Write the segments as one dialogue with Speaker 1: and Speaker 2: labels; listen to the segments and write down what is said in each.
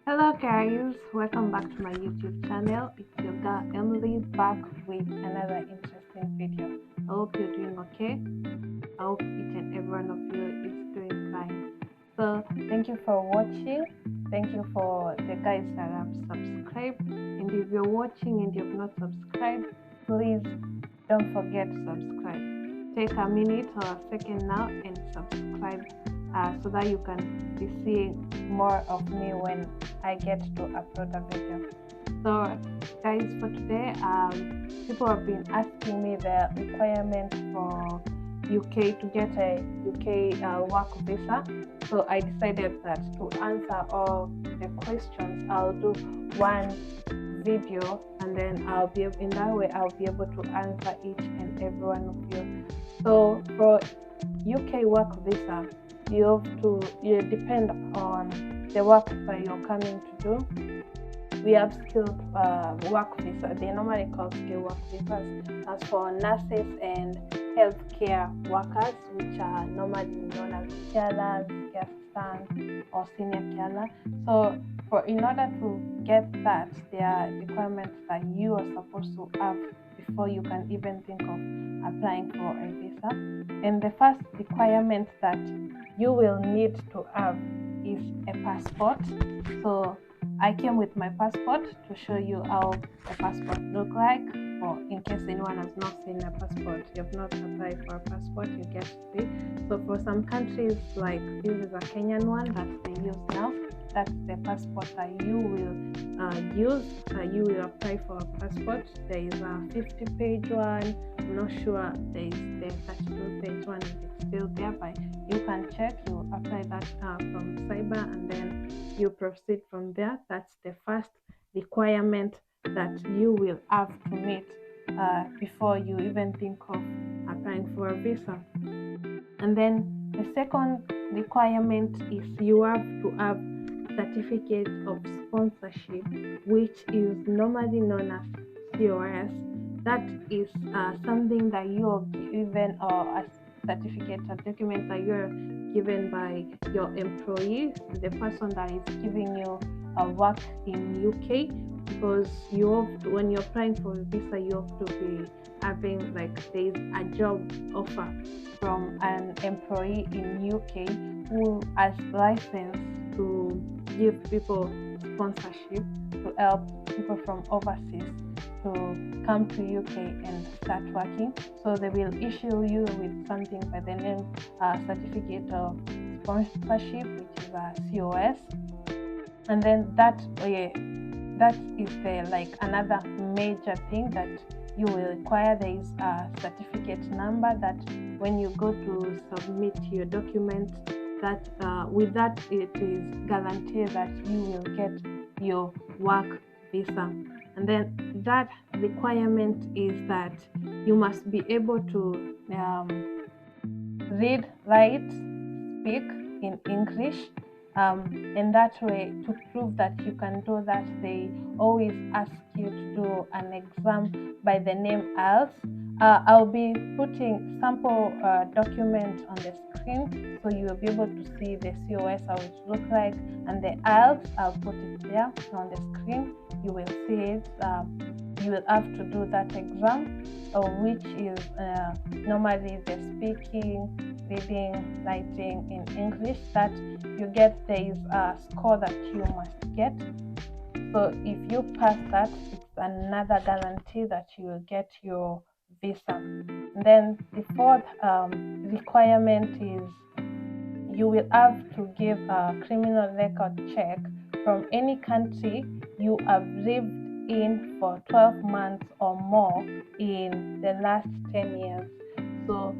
Speaker 1: Hello guys, welcome back to my YouTube channel. It's your girl Emily back with another interesting video. I hope you're doing okay. I hope each and every one of you is doing fine. So thank you for watching. Thank you for the guys that have subscribed. And if you're watching and you've not subscribed, please don't forget to subscribe. Take a minute or a second now and subscribe so that you can be seeing more of me when I get to upload a video. So guys, for today, people have been asking me the requirements for UK to get a UK work visa. So I decided that to answer all the questions, I'll do one video, and then in that way I'll be able to answer each and every one of you. So for UK work visa, you depend on the work that you're coming to do. We have skilled work visa. They normally call skilled work visas as for nurses and healthcare workers, which are normally known as carers, care assistants, or senior carer. So in order to get that, there are requirements that you are supposed to have before you can even think of applying for a visa. And the first requirement that you will need to have is a passport. So I came with my passport to show you how a passport look like. For in case anyone has not seen a passport, you have not applied for a passport, you get to see. So for some countries, like this is a Kenyan one that they use now. That's the passport that you will use. You will apply for a passport. There is a 50-page one. I'm not sure there is the 32-page one if it's still there, but you can check. You apply that from cyber, and then you proceed from there. That's the first requirement that you will have to meet before you even think of applying for a visa. And then the second requirement is you have to have certificate of sponsorship, which is normally known as COS. That is something that you are given, or a certificate, a document that you're given by your employee, the person that is giving you work in UK, because when you're applying for a visa, you have to be having, like, there is a job offer from an employee in UK who has license to give people sponsorship, to help people from overseas to come to UK and start working. So they will issue you with something by the name certificate of sponsorship, which is a COS. And then that is another major thing that you will require. There is a certificate number that when you go to submit your document, that with that it is guaranteed that you will get your work visa. And then that requirement is that you must be able to read, write, speak in English. And that way, to prove that you can do that, they always ask you to do an exam by the name IELTS. I'll be putting sample documents on the screen, so you will be able to see the COS, how it looks like, and the IELTS, I'll put it there on the screen. You will see it. You will have to do that exam, which is normally the speaking, reading, writing in English that you get. There is a score that you must get. So if you pass that, it's another guarantee that you will get your visa. And then the fourth requirement is you will have to give a criminal record check from any country you have lived in for 12 months or more in the last 10 years. So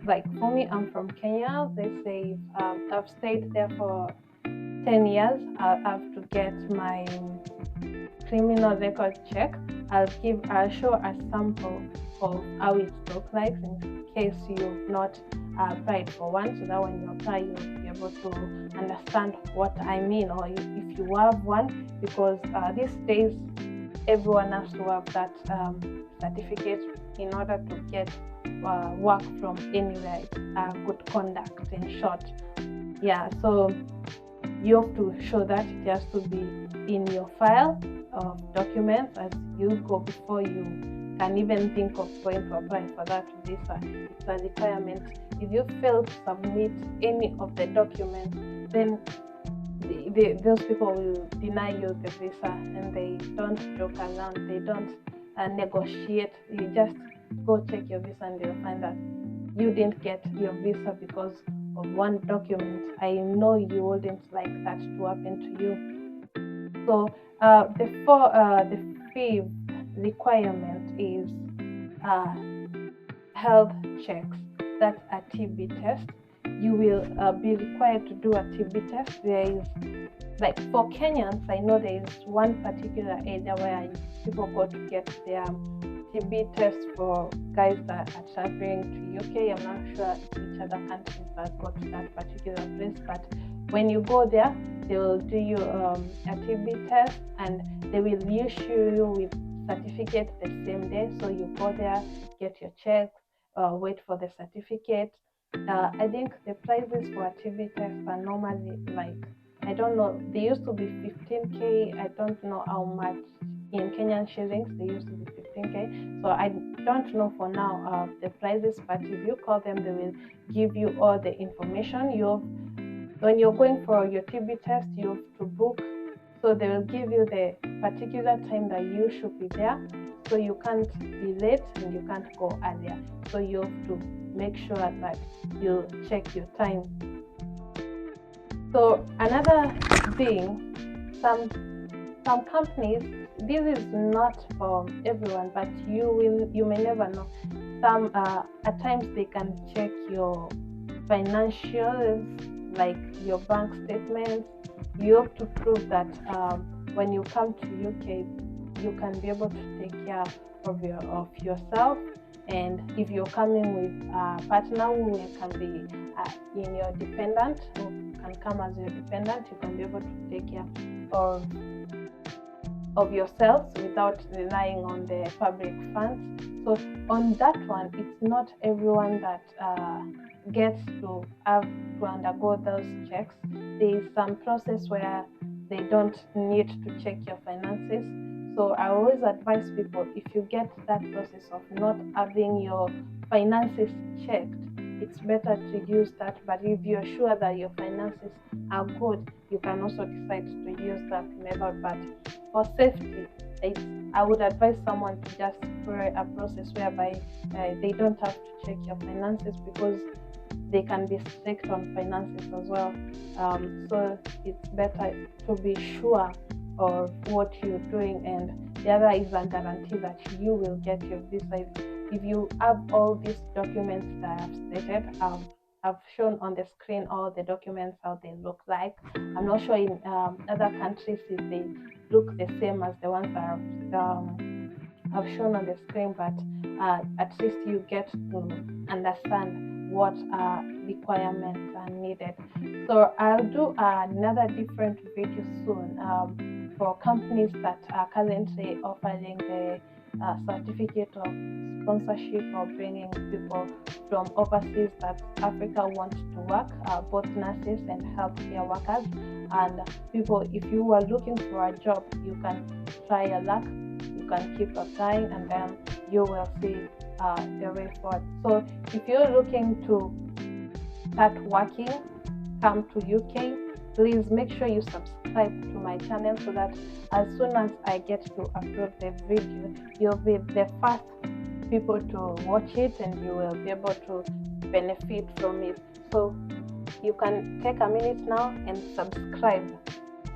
Speaker 1: like for me, I'm from Kenya. They say I've stayed there for 10 years, I'll have to get my criminal record check. I'll show a sample of how it looks like in case you've not applied for one, so that when you apply, you'll be able to understand what I mean, or if you have one, because these days everyone has to have that certificate in order to get work from anywhere. Good conduct, in short. Yeah, so you have to show that. It has to be in your file of documents as you go before you can even think of going to apply for that visa. It's a requirement. If you fail to submit any of the documents, then those people will deny you the visa, and they don't joke around. They don't negotiate. You just go check your visa and you'll find that you didn't get your visa because of one document. I know you wouldn't like that to happen to you. So the fifth requirement is health checks. That's a TB test. You will be required to do a TB test. There is, like for Kenyans, I know there is one particular area where people go to get their TB test for guys that are traveling to UK. I'm not sure which other countries that go to that particular place, but when you go there, they will do you a TB test, and they will issue you with certificate the same day. So you go there, get your check, wait for the certificate. I think the prices for a TB test are normally, like, I don't know, they used to be 15k. I don't know how much in Kenyan shillings. They used to be 15k. So I don't know for now the prices, but if you call them, they will give you all the information. When you're going for your TB test, you have to book. So they will give you the particular time that you should be there. So you can't be late and you can't go earlier. So you have to make sure that you check your time. So another thing, some companies, this is not for everyone, but you may never know. Some at times they can check your financials, like your bank statements. You have to prove that when you come to UK, you can be able to take care of yourself. And if you're coming with a partner who can be in your dependent, who can come as your dependent, you can be able to take care of yourselves without relying on the public funds. So on that one, it's not everyone that gets to have to undergo those checks. There is some process where they don't need to check your finances. So I always advise people, if you get that process of not having your finances checked, it's better to use that. But if you're sure that your finances are good, you can also decide to use that method. But for safety, I would advise someone to just follow a process whereby they don't have to check your finances, because they can be strict on finances as well. So it's better to be sure of what you're doing, and the other is a guarantee that you will get your visa. If you have all these documents that I have stated, I've shown on the screen all the documents, how they look like. I'm not sure in other countries if they look the same as the ones that I've shown on the screen, but at least you get to understand what requirements are needed. So I'll do another different video soon for companies that are currently offering the certificate of sponsorship or bringing people from overseas that Africa wants to work, both nurses and healthcare workers. And people, if you are looking for a job, you can try your luck. You can keep applying, and then you will see the way forward. So if you're looking to start working, come to UK, please make sure you subscribe to my channel, so that as soon as I get to upload the video, you'll be the first people to watch it, and you will be able to benefit from it. So you can take a minute now and subscribe,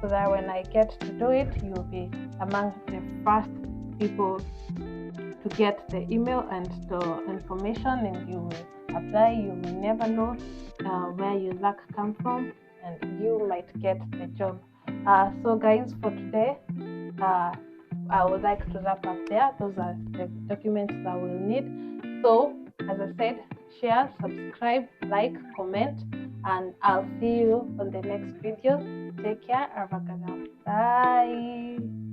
Speaker 1: so that when I get to do it, you'll be among the first people to get the email and the information, and you will apply. You may never know where your luck come from, and you might get the job. So guys, for today, I would like to wrap up there. Those are the documents that we'll need. So as I said, share, subscribe, like, comment, and I'll see you on the next video. Take care. Bye.